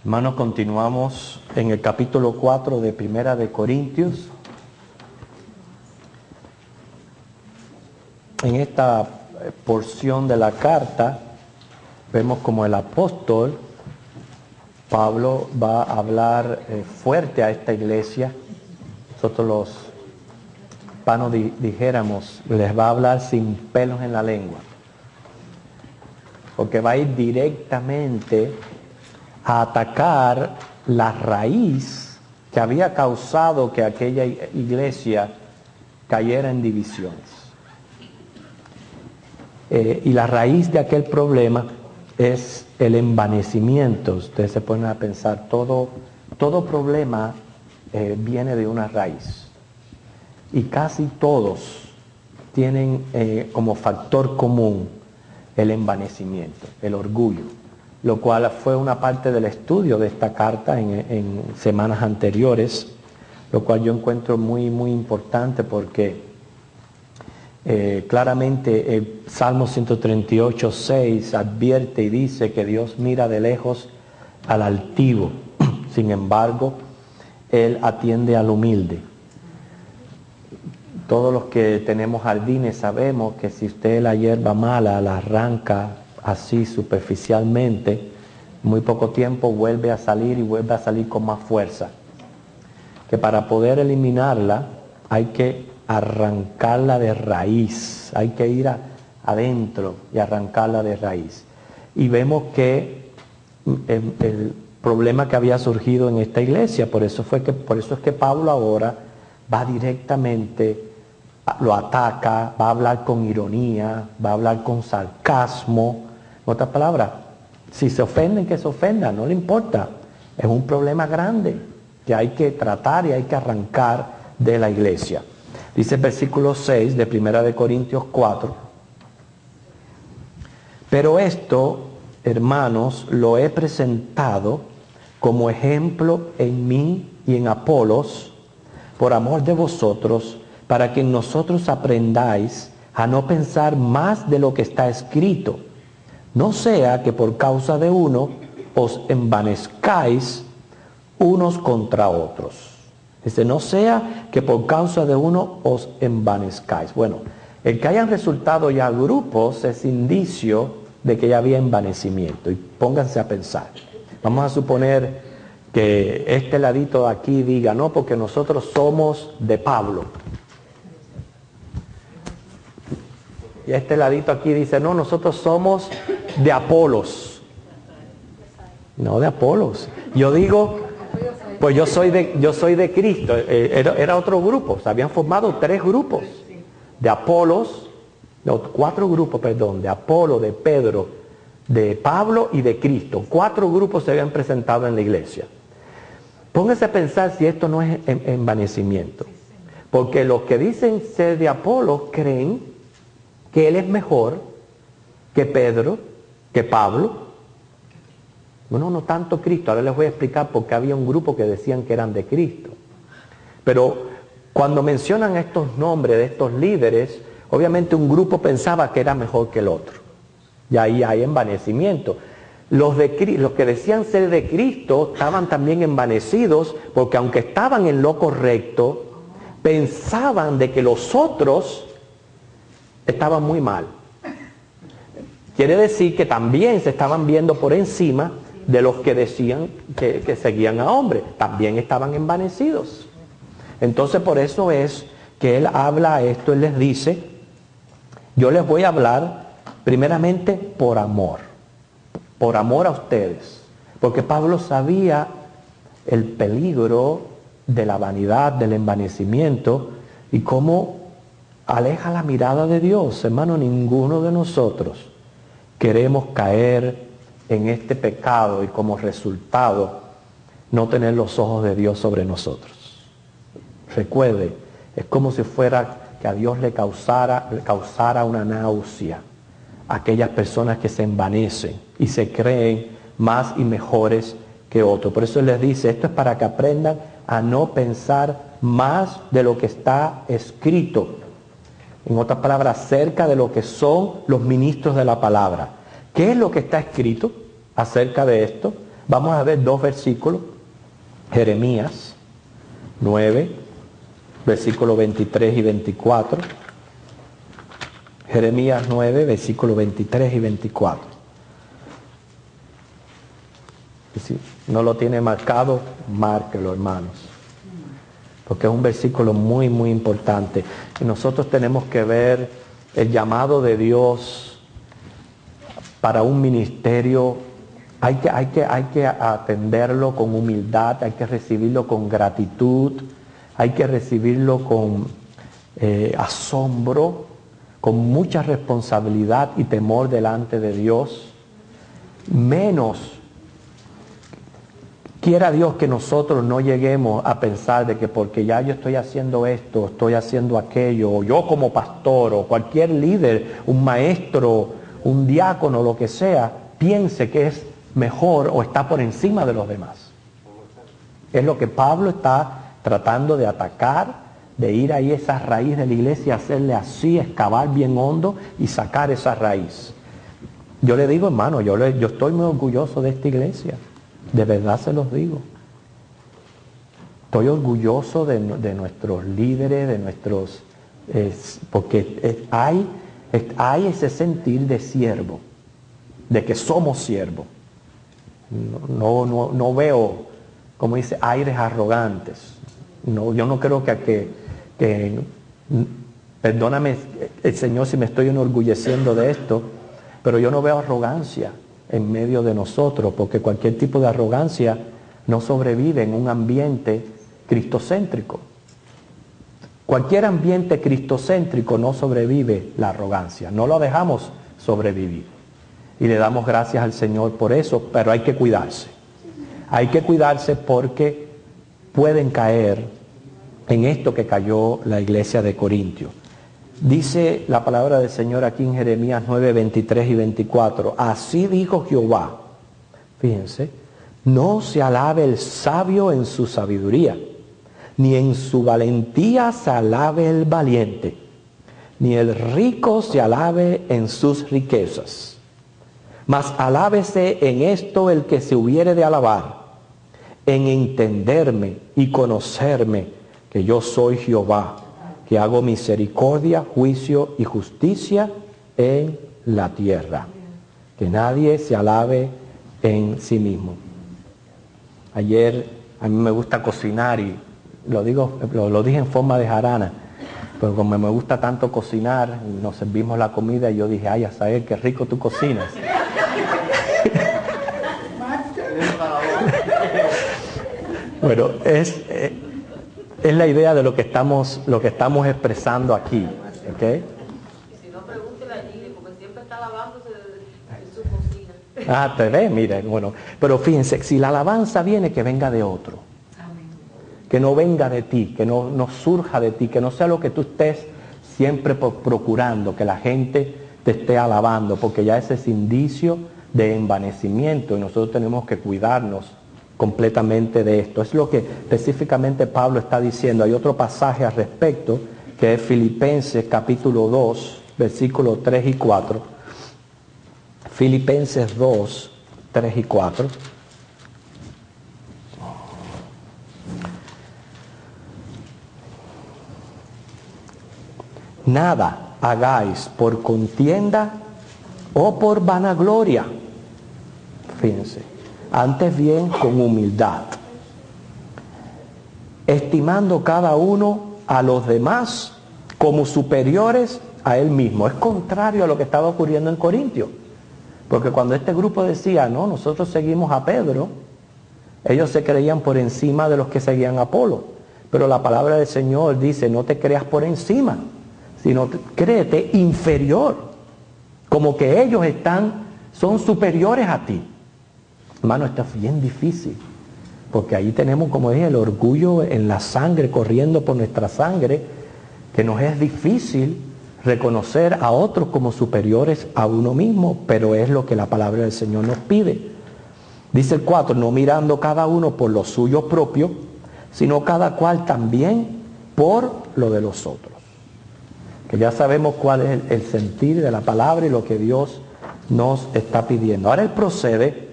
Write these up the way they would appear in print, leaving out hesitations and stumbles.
Hermanos, continuamos en el capítulo 4 de Primera de Corintios. En esta porción de la carta vemos como el apóstol Pablo va a hablar fuerte a esta iglesia. Nosotros los hispanos dijéramos, les va a hablar sin pelos en la lengua, porque va a ir directamente a atacar la raíz que había causado que aquella iglesia cayera en divisiones. Y la raíz de aquel problema es el envanecimiento. Ustedes se ponen a pensar, todo problema viene de una raíz. Y casi todos tienen como factor común el envanecimiento, el orgullo, lo cual fue una parte del estudio de esta carta en semanas anteriores, lo cual yo encuentro muy, muy importante porque claramente el Salmo 138, 6 advierte y dice que Dios mira de lejos al altivo, sin embargo, Él atiende al humilde. Todos los que tenemos jardines sabemos que si usted la hierba mala la arranca así superficialmente, muy poco tiempo vuelve a salir y vuelve a salir con más fuerza. Que para poder eliminarla hay que arrancarla de raíz, hay que ir adentro y arrancarla de raíz. Y vemos que el problema que había surgido en esta iglesia, por eso es que Pablo ahora va directamente, lo ataca, va a hablar con ironía, va a hablar con sarcasmo. En otras palabras, si se ofenden, que se ofendan, no le importa. Es un problema grande que hay que tratar y hay que arrancar de la iglesia. Dice el versículo 6 de 1 de Corintios 4. Pero esto, hermanos, lo he presentado como ejemplo en mí y en Apolos, por amor de vosotros, para que nosotros aprendáis a no pensar más de lo que está escrito. No sea que por causa de uno os envanezcáis unos contra otros. Dice, no sea que por causa de uno os envanezcáis. Bueno, el que hayan resultado ya grupos es indicio de que ya había envanecimiento. Y pónganse a pensar. Vamos a suponer que este ladito de aquí diga, no, porque nosotros somos de Pablo. Y este ladito aquí dice, no, nosotros somos de Apolos. No de Apolos. Yo digo, pues yo soy de Cristo. Era otro grupo. Se habían formado 3 grupos. De Apolos, no, 4 grupos, perdón. De Apolo, de Pedro, de Pablo y de Cristo. 4 grupos se habían presentado en la iglesia. Póngase a pensar si esto no es envanecimiento. Porque los que dicen ser de Apolo creen que él es mejor que Pedro, que Pablo. Bueno, no tanto Cristo. Ahora les voy a explicar por qué había un grupo que decían que eran de Cristo. Pero cuando mencionan estos nombres de estos líderes, obviamente un grupo pensaba que era mejor que el otro. Y ahí hay envanecimiento. Los que decían ser de Cristo estaban también envanecidos porque aunque estaban en lo correcto, pensaban de que los otros estaban muy mal. Quiere decir que también se estaban viendo por encima de los que decían que seguían a hombres. También estaban envanecidos. Entonces por eso es que él habla esto, él les dice, yo les voy a hablar primeramente por amor a ustedes. Porque Pablo sabía el peligro de la vanidad, del envanecimiento y cómo aleja la mirada de Dios. Hermano, ninguno de nosotros queremos caer en este pecado y como resultado no tener los ojos de Dios sobre nosotros. Recuerde, es como si fuera que a Dios le causara una náusea a aquellas personas que se envanecen y se creen más y mejores que otros. Por eso Él les dice, esto es para que aprendan a no pensar más de lo que está escrito. En otras palabras, acerca de lo que son los ministros de la palabra. ¿Qué es lo que está escrito acerca de esto? Vamos a ver dos versículos. Jeremías 9, versículos 23 y 24. Jeremías 9, versículos 23 y 24. Si no lo tiene marcado, márquelo, hermanos. Porque es un versículo muy, muy importante. Y nosotros tenemos que ver el llamado de Dios para un ministerio. Hay que atenderlo con humildad, hay que recibirlo con gratitud, hay que recibirlo con asombro, con mucha responsabilidad y temor delante de Dios. Menos quiera Dios que nosotros no lleguemos a pensar de que porque ya yo estoy haciendo esto, estoy haciendo aquello, o yo como pastor, o cualquier líder, un maestro, un diácono, lo que sea, piense que es mejor o está por encima de los demás. Es lo que Pablo está tratando de atacar, de ir ahí a esa raíz de la iglesia, hacerle así, excavar bien hondo y sacar esa raíz. Yo le digo, hermano, yo estoy muy orgulloso de esta iglesia. De verdad se los digo. Estoy orgulloso de nuestros líderes, de nuestros... porque hay ese sentir de siervo, de que somos siervos. No veo, como dice, aires arrogantes. No, yo no creo que perdóname el Señor si me estoy enorgulleciendo de esto, pero yo no veo arrogancia en medio de nosotros, porque cualquier tipo de arrogancia no sobrevive en un ambiente cristocéntrico. Cualquier ambiente cristocéntrico no sobrevive la arrogancia, no lo dejamos sobrevivir. Y le damos gracias al Señor por eso, pero hay que cuidarse. Hay que cuidarse porque pueden caer en esto que cayó la iglesia de Corintio. Dice la palabra del Señor aquí en Jeremías 9, 23 y 24. Así dijo Jehová. Fíjense, no se alabe el sabio en su sabiduría, ni en su valentía se alabe el valiente, ni el rico se alabe en sus riquezas. Mas alábese en esto el que se hubiere de alabar, en entenderme y conocerme que yo soy Jehová, que hago misericordia, juicio y justicia en la tierra. Que nadie se alabe en sí mismo. Ayer a mí me gusta cocinar y lo dije en forma de jarana, pero como me gusta tanto cocinar, nos servimos la comida y yo dije, ay, Asael, qué rico tú cocinas. Bueno, es la idea de lo que estamos expresando aquí, ¿ok? Si no, pregúntele allí, porque siempre está lavándose en su cocina. Ah, te ve, mire, bueno, pero fíjense, si la alabanza viene, que venga de otro. Amén. Que no venga de ti, que no surja de ti, que no sea lo que tú estés siempre procurando, que la gente te esté alabando, porque ya ese es indicio de envanecimiento y nosotros tenemos que cuidarnos completamente de esto. Es lo que específicamente Pablo está diciendo. Hay otro pasaje al respecto, que es Filipenses capítulo 2, versículos 3 y 4. Filipenses 2, 3 y 4. Nada hagáis por contienda o por vanagloria. Fíjense. Antes bien con humildad, estimando cada uno a los demás como superiores a él mismo. Es contrario a lo que estaba ocurriendo en Corintio, porque cuando este grupo decía, no, nosotros seguimos a Pedro, ellos se creían por encima de los que seguían a Apolo, pero la palabra del Señor dice, no te creas por encima, sino créete inferior, como que ellos son superiores a ti. Hermano, esto es bien difícil, porque ahí tenemos, como dije, el orgullo en la sangre, corriendo por nuestra sangre, que nos es difícil reconocer a otros como superiores a uno mismo, pero es lo que la palabra del Señor nos pide. Dice el 4, no mirando cada uno por lo suyo propio, sino cada cual también por lo de los otros. Que ya sabemos cuál es el sentir de la palabra y lo que Dios nos está pidiendo. Ahora él procede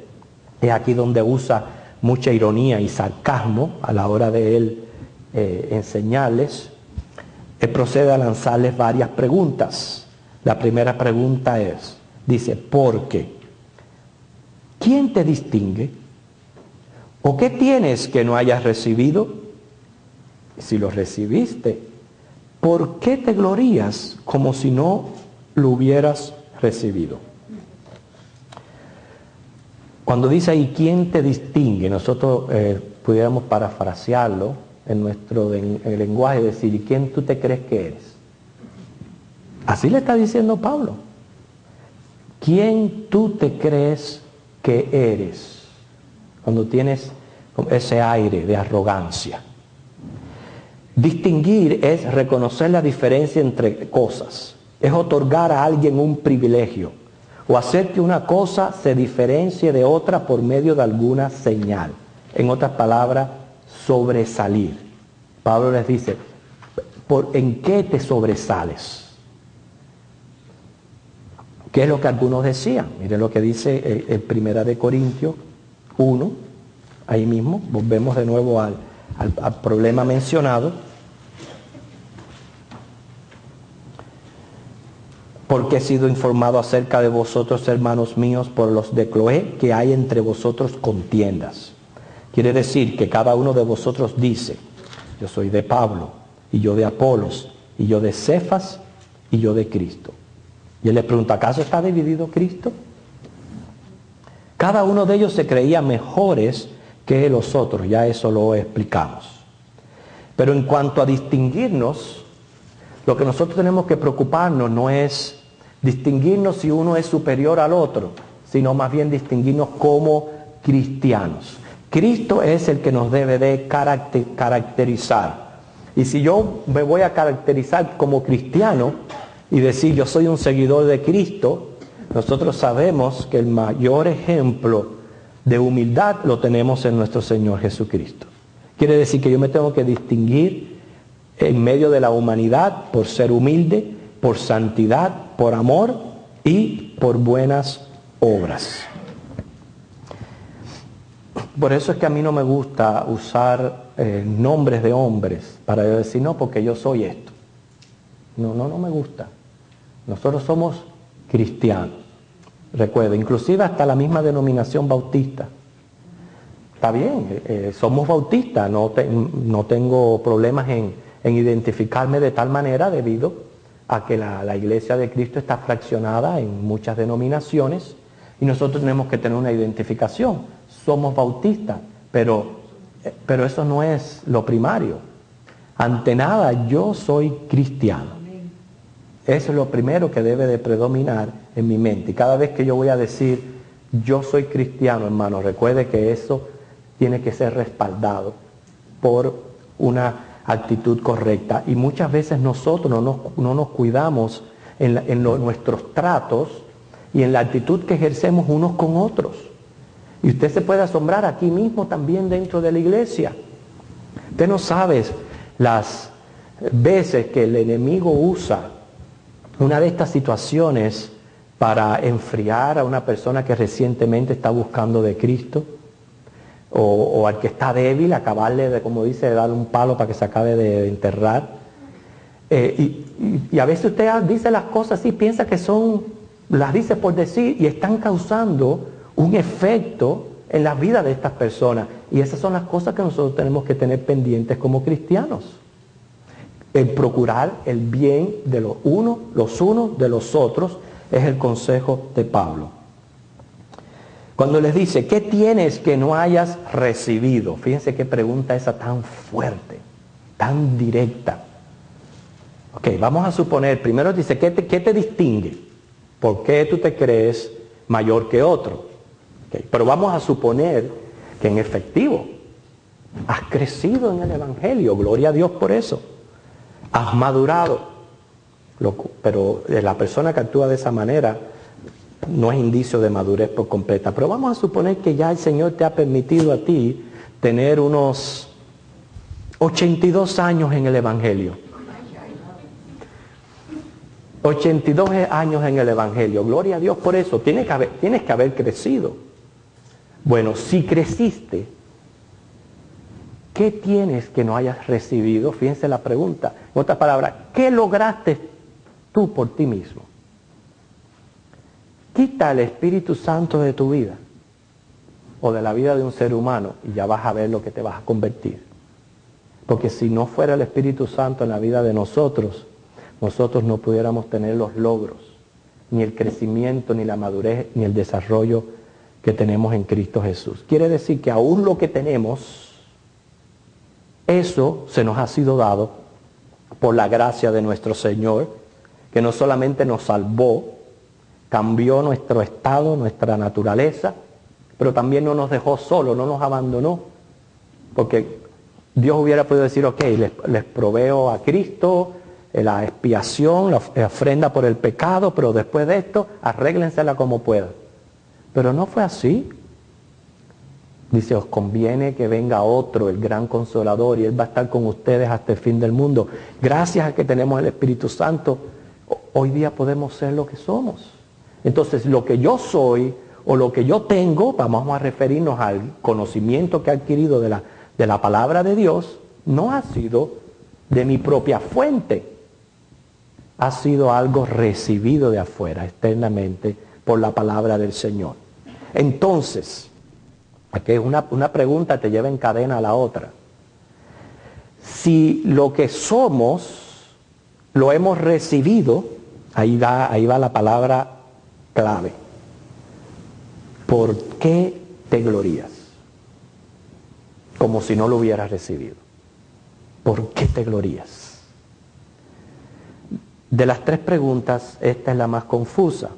Es aquí donde usa mucha ironía y sarcasmo a la hora de él enseñarles. Él procede a lanzarles varias preguntas. La primera pregunta es, dice, ¿por qué? ¿Quién te distingue? ¿O qué tienes que no hayas recibido? Si lo recibiste, ¿por qué te glorías como si no lo hubieras recibido? Cuando dice ahí, ¿quién te distingue? Nosotros pudiéramos parafrasearlo en nuestro en el lenguaje, decir, ¿y quién tú te crees que eres? Así le está diciendo Pablo. ¿Quién tú te crees que eres? Cuando tienes ese aire de arrogancia. Distinguir es reconocer la diferencia entre cosas. Es otorgar a alguien un privilegio o hacer que una cosa se diferencie de otra por medio de alguna señal. En otras palabras, sobresalir. Pablo les dice, ¿en qué te sobresales? ¿Qué es lo que algunos decían? Miren lo que dice el 1 Corintios 1, ahí mismo, volvemos de nuevo al problema mencionado. Porque he sido informado acerca de vosotros, hermanos míos, por los de Cloé, que hay entre vosotros contiendas. Quiere decir que cada uno de vosotros dice, yo soy de Pablo, y yo de Apolos, y yo de Cefas, y yo de Cristo. Y él le pregunta, ¿acaso está dividido Cristo? Cada uno de ellos se creía mejores que los otros, ya eso lo explicamos. Pero en cuanto a distinguirnos, lo que nosotros tenemos que preocuparnos no es distinguirnos si uno es superior al otro, sino más bien distinguirnos como cristianos. Cristo es el que nos debe de caracterizar. Y si yo me voy a caracterizar como cristiano y decir yo soy un seguidor de Cristo, nosotros sabemos que el mayor ejemplo de humildad lo tenemos en nuestro Señor Jesucristo. Quiere decir que yo me tengo que distinguir en medio de la humanidad por ser humilde, por santidad, por amor y por buenas obras. Por eso es que a mí no me gusta usar nombres de hombres para decir, no, porque yo soy esto. No me gusta. Nosotros somos cristianos. Recuerda, inclusive hasta la misma denominación bautista. Está bien, somos bautistas, no tengo problemas en identificarme de tal manera debido a que la Iglesia de Cristo está fraccionada en muchas denominaciones y nosotros tenemos que tener una identificación. Somos bautistas, pero eso no es lo primario. Ante nada, yo soy cristiano. Eso es lo primero que debe de predominar en mi mente. Y cada vez que yo voy a decir, yo soy cristiano, hermano, recuerde que eso tiene que ser respaldado por una actitud correcta. Y muchas veces nosotros no nos cuidamos en nuestros tratos y en la actitud que ejercemos unos con otros. Y usted se puede asombrar aquí mismo también dentro de la iglesia. Usted no sabe las veces que el enemigo usa una de estas situaciones para enfriar a una persona que recientemente está buscando de Cristo, o al que está débil, acabarle de, como dice, de darle un palo para que se acabe de enterrar. Y a veces usted dice las cosas así, piensa que las dice por decir, y están causando un efecto en la vida de estas personas. Y esas son las cosas que nosotros tenemos que tener pendientes como cristianos. El procurar el bien de los unos de los otros es el consejo de Pablo. Cuando les dice, ¿qué tienes que no hayas recibido? Fíjense qué pregunta esa tan fuerte, tan directa. Ok, vamos a suponer, primero dice, ¿qué te distingue? ¿Por qué tú te crees mayor que otro? Okay, pero vamos a suponer que en efectivo has crecido en el Evangelio, gloria a Dios por eso. Has madurado, pero la persona que actúa de esa manera no es indicio de madurez por completa. Pero vamos a suponer que ya el Señor te ha permitido a ti tener unos 82 años en el Evangelio. 82 años en el Evangelio, gloria a Dios por eso. Tienes que haber crecido. Bueno, si creciste, ¿qué tienes que no hayas recibido? Fíjense la pregunta. En otras palabras, ¿qué lograste tú por ti mismo? Quita el Espíritu Santo de tu vida o de la vida de un ser humano y ya vas a ver lo que te vas a convertir. Porque si no fuera el Espíritu Santo en la vida de nosotros, nosotros no pudiéramos tener los logros, ni el crecimiento, ni la madurez, ni el desarrollo que tenemos en Cristo Jesús. Quiere decir que aún lo que tenemos, eso se nos ha sido dado por la gracia de nuestro Señor, que no solamente nos salvó, cambió nuestro estado, nuestra naturaleza, pero también no nos dejó solos, no nos abandonó. Porque Dios hubiera podido decir, ok, les proveo a Cristo la expiación, la ofrenda por el pecado, pero después de esto, arréglensela como puedan. Pero no fue así. Dice, os conviene que venga otro, el gran consolador, y Él va a estar con ustedes hasta el fin del mundo. Gracias a que tenemos el Espíritu Santo, hoy día podemos ser lo que somos. Entonces, lo que yo soy o lo que yo tengo, vamos a referirnos al conocimiento que he adquirido de la palabra de Dios, no ha sido de mi propia fuente. Ha sido algo recibido de afuera, externamente, por la palabra del Señor. Entonces, aquí una pregunta te lleva en cadena a la otra. Si lo que somos lo hemos recibido, ahí va la palabra clave. ¿Por qué te glorías? Como si no lo hubieras recibido. ¿Por qué te glorías? De las tres preguntas, esta es la más confusa.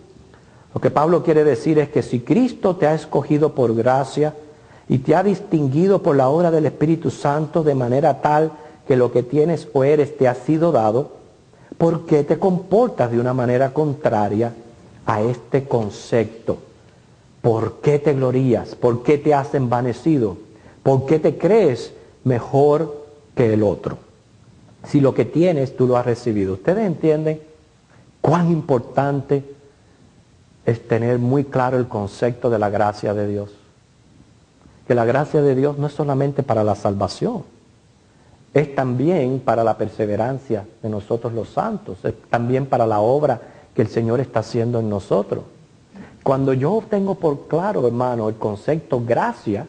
Lo que Pablo quiere decir es que si Cristo te ha escogido por gracia y te ha distinguido por la obra del Espíritu Santo de manera tal que lo que tienes o eres te ha sido dado, ¿por qué te comportas de una manera contraria a este concepto? ¿Por qué te glorías? ¿Por qué te has envanecido? ¿Por qué te crees mejor que el otro? Si lo que tienes tú lo has recibido. ¿Ustedes entienden cuán importante es tener muy claro el concepto de la gracia de Dios? Que la gracia de Dios no es solamente para la salvación, es también para la perseverancia de nosotros los santos, es también para la obra que el Señor está haciendo en nosotros. Cuando yo tengo por claro, hermano, el concepto gracia,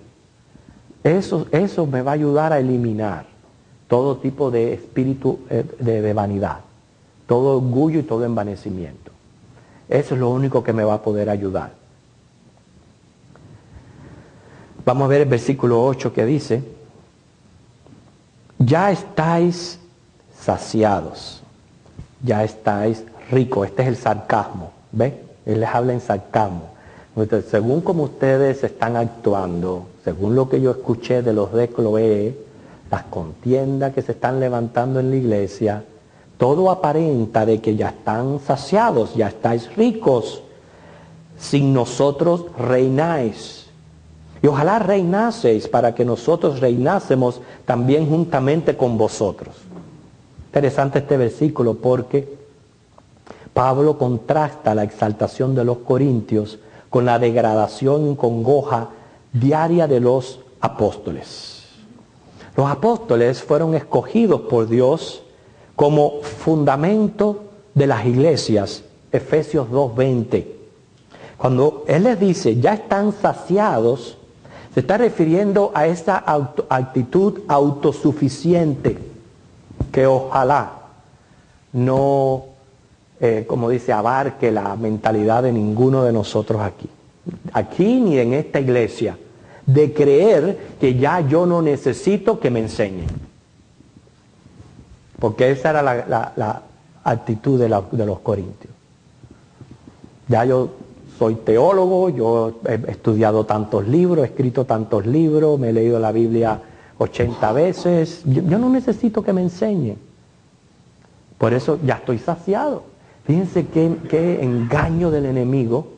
eso me va a ayudar a eliminar todo tipo de espíritu de vanidad, todo orgullo y todo envanecimiento. Eso es lo único que me va a poder ayudar. Vamos a ver el versículo 8 que dice, ya estáis saciados, ya estáis ricos. Este es el sarcasmo, ¿ven? Él les habla en sarcasmo. Entonces, según como ustedes están actuando, según lo que yo escuché de los de Cloé, las contiendas que se están levantando en la iglesia, todo aparenta de que ya están saciados, ya estáis ricos, sin nosotros reináis. Y ojalá reinaseis para que nosotros reinásemos también juntamente con vosotros. Interesante este versículo porque Pablo contrasta la exaltación de los corintios con la degradación y congoja diaria de los apóstoles. Los apóstoles fueron escogidos por Dios como fundamento de las iglesias, Efesios 2:20. Cuando Él les dice, ya están saciados, se está refiriendo a esa actitud autosuficiente que ojalá no, como dice, abarque la mentalidad de ninguno de nosotros aquí ni en esta iglesia, de creer que ya yo no necesito que me enseñen. Porque esa era la actitud de los corintios. Ya yo soy teólogo, yo he estudiado tantos libros, he escrito tantos libros, me he leído la Biblia 80 veces, yo no necesito que me enseñen. Por eso ya estoy saciado. Fíjense qué engaño del enemigo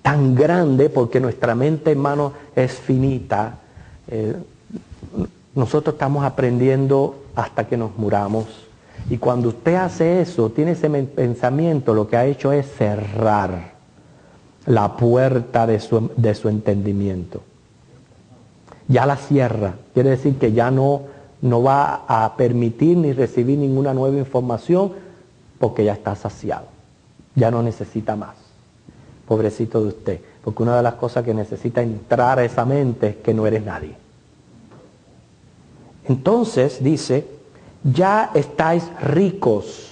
tan grande, porque nuestra mente, hermano, es finita. Nosotros estamos aprendiendo hasta que nos muramos. Y cuando usted hace eso, tiene ese pensamiento, lo que ha hecho es cerrar la puerta de su entendimiento. Ya la cierra, quiere decir que ya no va a permitir ni recibir ninguna nueva información porque ya está saciado, ya no necesita más. Pobrecito de usted, porque una de las cosas que necesita entrar a esa mente es que no eres nadie. Entonces dice, ya estáis ricos.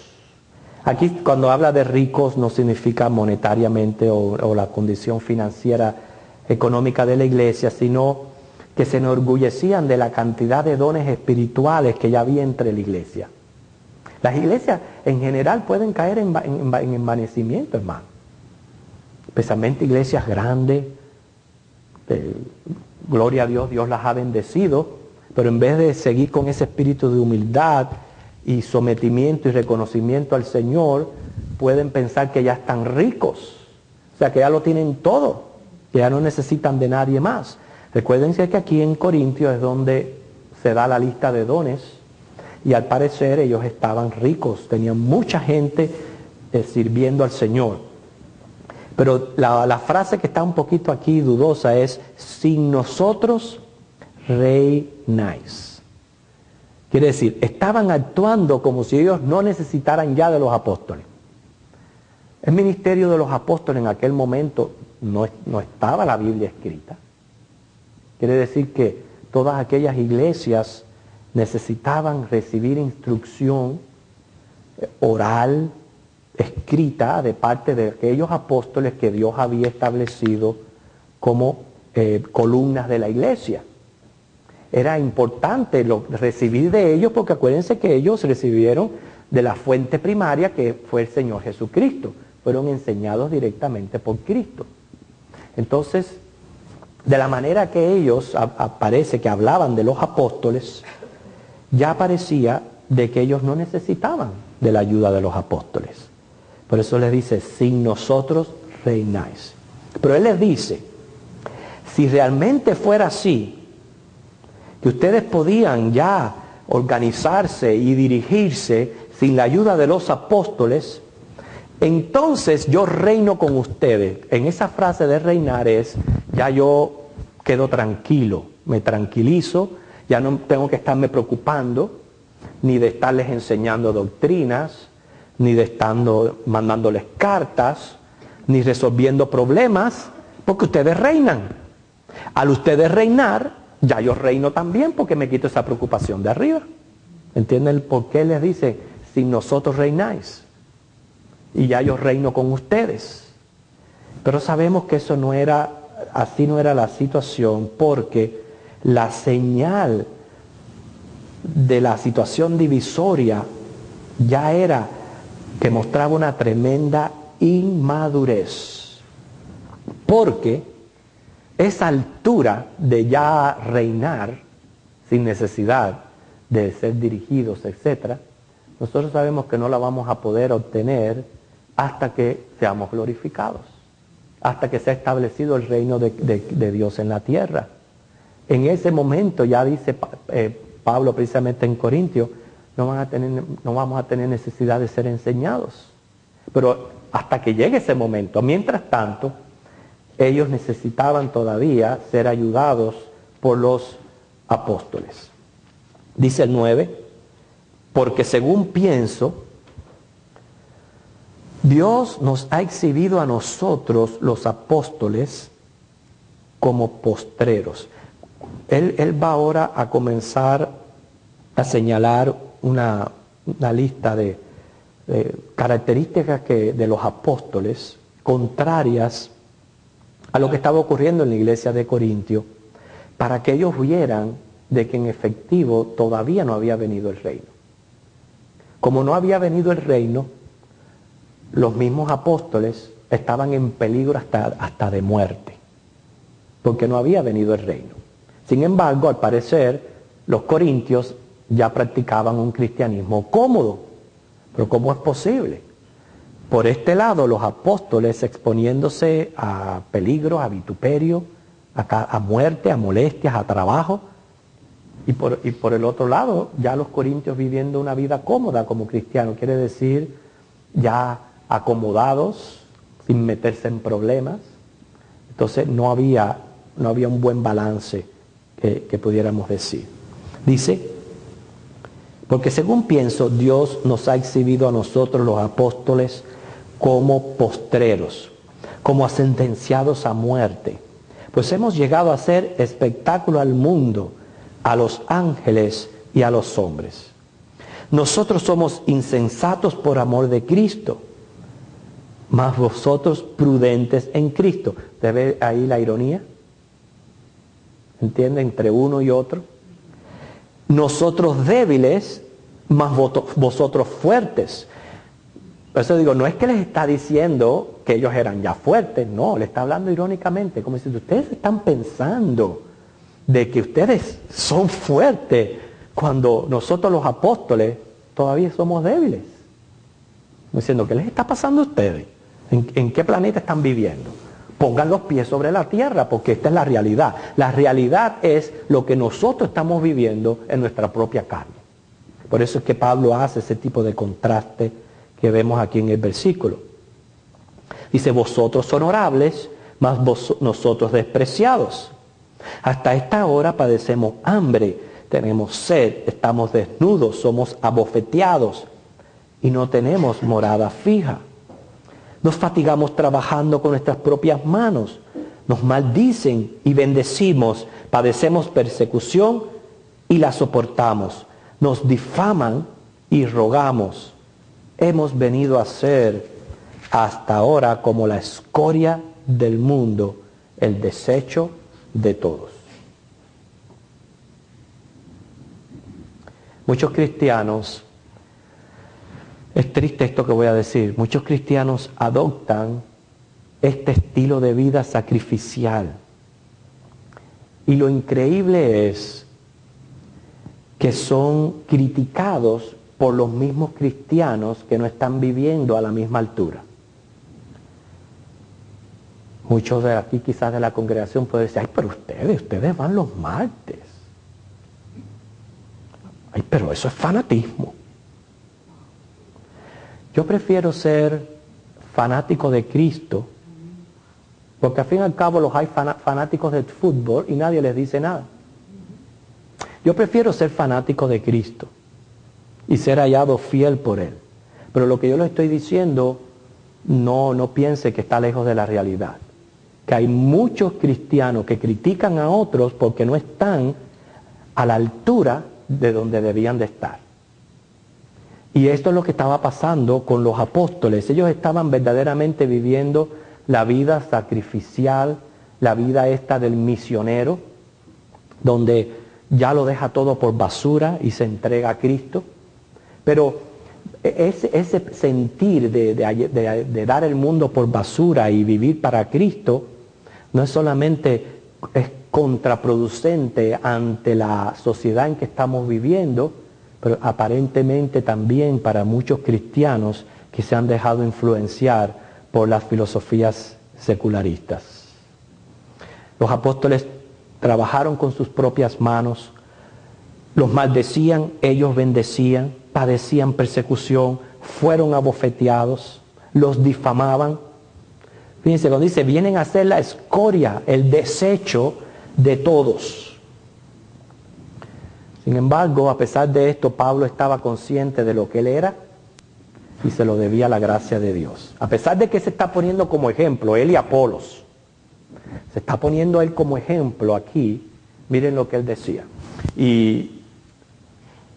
Aquí cuando habla de ricos no significa monetariamente o la condición financiera económica de la iglesia, sino que se enorgullecían de la cantidad de dones espirituales que ya había entre la iglesia. Las iglesias en general pueden caer en envanecimiento, hermano. Especialmente iglesias grandes, gloria a Dios, Dios las ha bendecido, pero en vez de seguir con ese espíritu de humildad y sometimiento y reconocimiento al Señor, pueden pensar que ya están ricos, o sea que ya lo tienen todo, que ya no necesitan de nadie más. Recuérdense que aquí en Corintios es donde se da la lista de dones y al parecer ellos estaban ricos, tenían mucha gente sirviendo al Señor. Pero la frase que está un poquito aquí dudosa es, sin nosotros reináis. Quiere decir, estaban actuando como si ellos no necesitaran ya de los apóstoles. El ministerio de los apóstoles en aquel momento no estaba la Biblia escrita. Quiere decir que todas aquellas iglesias necesitaban recibir instrucción oral, escrita, de parte de aquellos apóstoles que Dios había establecido como columnas de la iglesia. Era importante recibir de ellos porque acuérdense que ellos recibieron de la fuente primaria que fue el Señor Jesucristo. Fueron enseñados directamente por Cristo. Entonces, de la manera que ellos aparece que hablaban de los apóstoles, ya parecía de que ellos no necesitaban de la ayuda de los apóstoles. Por eso les dice, sin nosotros reináis. Pero él les dice, si realmente fuera así, que ustedes podían ya organizarse y dirigirse sin la ayuda de los apóstoles, entonces yo reino con ustedes. En esa frase de reinar es, ya yo quedo tranquilo, me tranquilizo, ya no tengo que estarme preocupando, ni de estarles enseñando doctrinas, ni de estar mandándoles cartas, ni resolviendo problemas, porque ustedes reinan. Al ustedes reinar, ya yo reino también porque me quito esa preocupación de arriba. ¿Entienden por qué les dice, si nosotros reináis? Y ya yo reino con ustedes. Pero sabemos que eso no era, así no era la situación, porque la señal de la situación divisoria ya era que mostraba una tremenda inmadurez. Porque esa altura de ya reinar sin necesidad de ser dirigidos, etc., nosotros sabemos que no la vamos a poder obtener hasta que seamos glorificados, hasta que sea establecido el reino de Dios en la tierra. En ese momento ya dice Pablo precisamente en Corintios, no vamos a tener necesidad de ser enseñados. Pero hasta que llegue ese momento, mientras tanto, ellos necesitaban todavía ser ayudados por los apóstoles. Dice el 9, porque según pienso, Dios nos ha exhibido a nosotros, los apóstoles, como postreros. Él va ahora a comenzar a señalar una lista de características de los apóstoles contrarias a lo que estaba ocurriendo en la iglesia de Corintio, para que ellos vieran de que en efectivo todavía no había venido el reino. Como no había venido el reino, los mismos apóstoles estaban en peligro hasta de muerte, porque no había venido el reino. Sin embargo, al parecer, los corintios ya practicaban un cristianismo cómodo. Pero ¿cómo es posible? Por este lado, los apóstoles exponiéndose a peligros, a vituperio, a muerte, a molestias, a trabajo. Y por el otro lado, ya los corintios viviendo una vida cómoda como cristianos. Quiere decir, ya acomodados, sin meterse en problemas, Entonces no había un buen balance que pudiéramos decir. Dice, porque según pienso, Dios nos ha exhibido a nosotros los apóstoles como postreros, como sentenciados a muerte, pues hemos llegado a ser espectáculo al mundo, a los ángeles y a los hombres. Nosotros somos insensatos por amor de Cristo, mas vosotros prudentes en Cristo. ¿Te ve ahí la ironía? ¿Entiende? Entre uno y otro. Nosotros débiles, mas vosotros fuertes. Por eso digo, no es que les está diciendo que ellos eran ya fuertes, no, le está hablando irónicamente, como diciendo, ustedes están pensando de que ustedes son fuertes cuando nosotros los apóstoles todavía somos débiles. Diciendo, ¿qué les está pasando a ustedes? ¿En qué planeta están viviendo? Pongan los pies sobre la tierra, porque esta es la realidad. La realidad es lo que nosotros estamos viviendo en nuestra propia carne. Por eso es que Pablo hace ese tipo de contraste que vemos aquí en el versículo. Dice, vosotros honorables, mas nosotros despreciados. Hasta esta hora padecemos hambre, tenemos sed, estamos desnudos, somos abofeteados y no tenemos morada fija. Nos fatigamos trabajando con nuestras propias manos, nos maldicen y bendecimos, padecemos persecución y la soportamos, nos difaman y rogamos. Hemos venido a ser hasta ahora como la escoria del mundo, el desecho de todos. Muchos cristianos, es triste esto que voy a decir, muchos cristianos adoptan este estilo de vida sacrificial. Y lo increíble es que son criticados por los mismos cristianos que no están viviendo a la misma altura. Muchos de aquí quizás de la congregación pueden decir, ay, pero ustedes van los martes. Ay, pero eso es fanatismo. Yo prefiero ser fanático de Cristo, porque al fin y al cabo los hay fanáticos del fútbol y nadie les dice nada. Yo prefiero ser fanático de Cristo y ser hallado fiel por Él. Pero lo que yo le estoy diciendo, no piense que está lejos de la realidad. Que hay muchos cristianos que critican a otros porque no están a la altura de donde debían de estar. Y esto es lo que estaba pasando con los apóstoles. Ellos estaban verdaderamente viviendo la vida sacrificial, la vida esta del misionero, donde ya lo deja todo por basura y se entrega a Cristo. Pero ese sentir de dar el mundo por basura y vivir para Cristo, no es solamente es contraproducente ante la sociedad en que estamos viviendo, pero aparentemente también para muchos cristianos que se han dejado influenciar por las filosofías secularistas. Los apóstoles trabajaron con sus propias manos, los maldecían, ellos bendecían, padecían persecución, fueron abofeteados, los difamaban. Fíjense, cuando dice, vienen a ser la escoria, el desecho de todos. Sin embargo, a pesar de esto, Pablo estaba consciente de lo que él era y se lo debía a la gracia de Dios. A pesar de que se está poniendo como ejemplo, él y Apolos, se está poniendo él como ejemplo aquí, miren lo que él decía. Y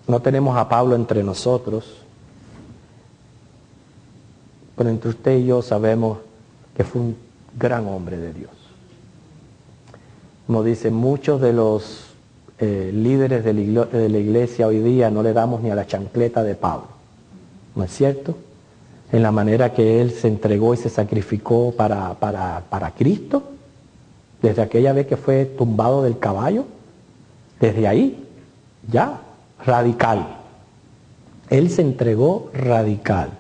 no tenemos a Pablo entre nosotros, pero entre usted y yo sabemos que fue un gran hombre de Dios. Como dice, muchos de los líderes de la iglesia hoy día no le damos ni a la chancleta de Pablo. ¿No es cierto? En la manera que él se entregó y se sacrificó para Cristo, desde aquella vez que fue tumbado del caballo, desde ahí, ya, radical. Él se entregó radical.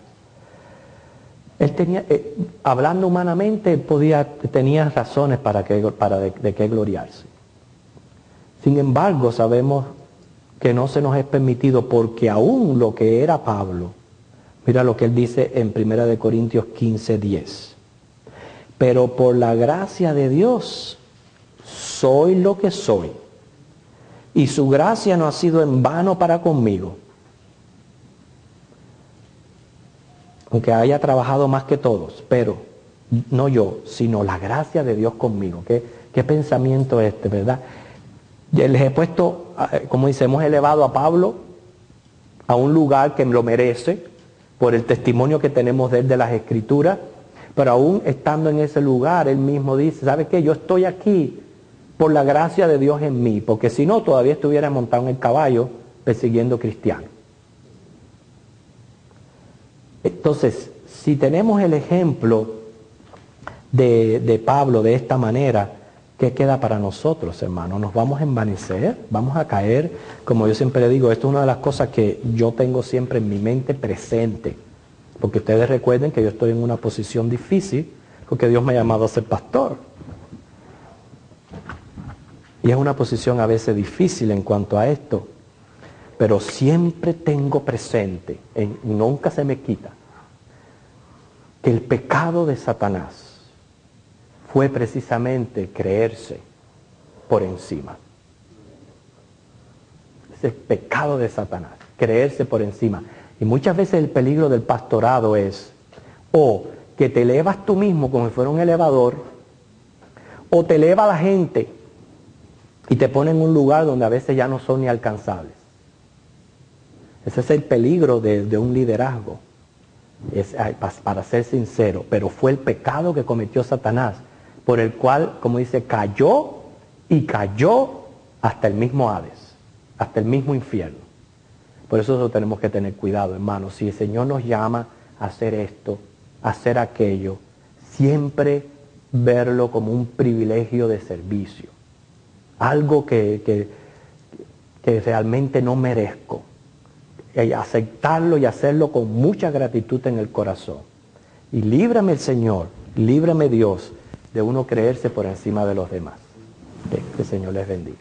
Él tenía, hablando humanamente, tenía razones de qué gloriarse. Sin embargo, sabemos que no se nos es permitido, porque aún lo que era Pablo, mira lo que él dice en 1 Corintios 15:10. pero por la gracia de Dios soy lo que soy. Y su gracia no ha sido en vano para conmigo. Aunque haya trabajado más que todos, pero no yo, sino la gracia de Dios conmigo. ¿Qué pensamiento este, verdad? Les he puesto, como dice, hemos elevado a Pablo a un lugar que lo merece por el testimonio que tenemos de él de las Escrituras, pero aún estando en ese lugar, él mismo dice, ¿sabe qué? Yo estoy aquí por la gracia de Dios en mí, porque si no, todavía estuviera montado en el caballo persiguiendo cristianos. Entonces, si tenemos el ejemplo de Pablo de esta manera, ¿qué queda para nosotros, hermanos? ¿Nos vamos a envanecer? ¿Vamos a caer? Como yo siempre le digo, esto es una de las cosas que yo tengo siempre en mi mente presente, porque ustedes recuerden que yo estoy en una posición difícil, porque Dios me ha llamado a ser pastor. Y es una posición a veces difícil en cuanto a esto, pero siempre tengo presente, nunca se me quita, que el pecado de Satanás fue precisamente creerse por encima. Es el pecado de Satanás, creerse por encima. Y muchas veces el peligro del pastorado es o que te elevas tú mismo como si fuera un elevador, o te eleva la gente y te pone en un lugar donde a veces ya no son ni alcanzables. Ese es el peligro de un liderazgo, para ser sincero. Pero fue el pecado que cometió Satanás, por el cual, como dice, cayó hasta el mismo Hades, hasta el mismo infierno. Por eso nosotros tenemos que tener cuidado, hermanos. Si el Señor nos llama a hacer esto, a hacer aquello, siempre verlo como un privilegio de servicio. Algo que realmente no merezco. Y aceptarlo y hacerlo con mucha gratitud en el corazón. Y líbrame el Señor, líbrame Dios de uno creerse por encima de los demás. Que el Señor les bendiga.